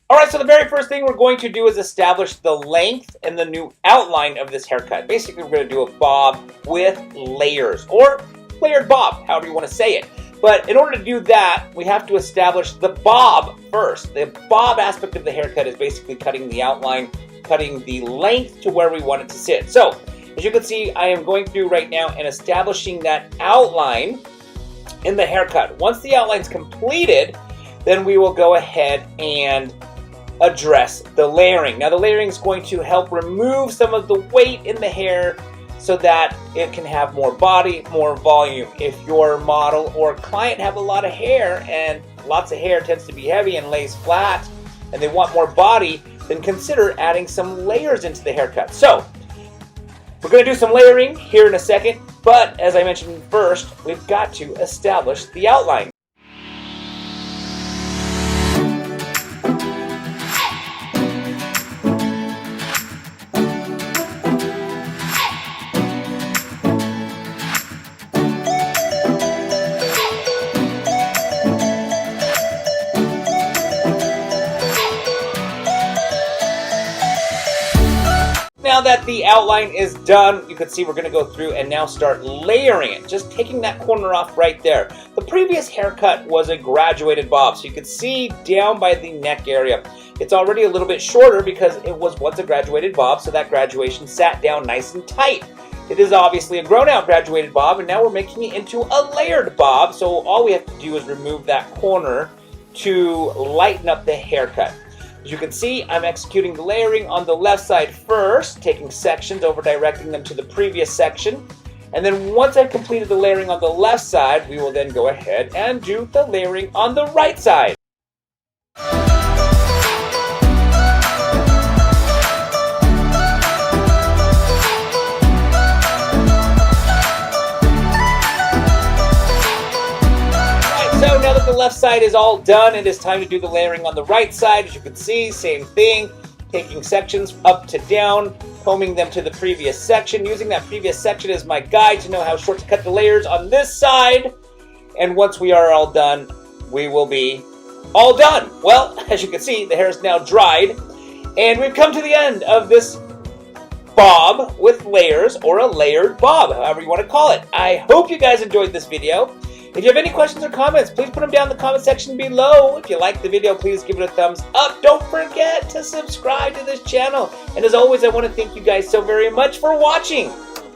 Alright, so the very first thing we're going to do is establish the length and the new outline of this haircut. Basically, we're going to do a bob with layers, or layered bob, however you want to say it. But in order to do that, we have to establish the bob first. The bob aspect of the haircut is basically cutting the outline, cutting the length to where we want it to sit. So, as you can see, I am going through right now and establishing that outline in the haircut. Once the outline's completed, then we will go ahead and address the layering. Now the layering is going to help remove some of the weight in the hair so that it can have more body, more volume. If your model or client have a lot of hair, and lots of hair tends to be heavy and lays flat, and they want more body, then consider adding some layers into the haircut. So we're going to do some layering here in a second, but as I mentioned first, we've got to establish the outline. Now that the outline is done, you can see we're going to go through and now start layering it, just taking that corner off right there. The previous haircut was a graduated bob, so you can see down by the neck area. It's already a little bit shorter because it was once a graduated bob, so that graduation sat down nice and tight. It is obviously a grown-out graduated bob, and now we're making it into a layered bob, so all we have to do is remove that corner to lighten up the haircut. As you can see, I'm executing the layering on the left side first, taking sections, over-directing them to the previous section. And then once I've completed the layering on the left side, we will then go ahead and do the layering on the right side. So now that the left side is all done, it is time to do the layering on the right side. As you can see, same thing, taking sections up to down, combing them to the previous section, using that previous section as my guide to know how short to cut the layers on this side. And once we are all done, we will be all done. Well, as you can see, the hair is now dried, and we've come to the end of this bob with layers, or a layered bob, however you want to call it. I hope you guys enjoyed this video. If you have any questions or comments, please put them down in the comment section below. If you liked the video, please give it a thumbs up. Don't forget to subscribe to this channel. And as always, I want to thank you guys so very much for watching.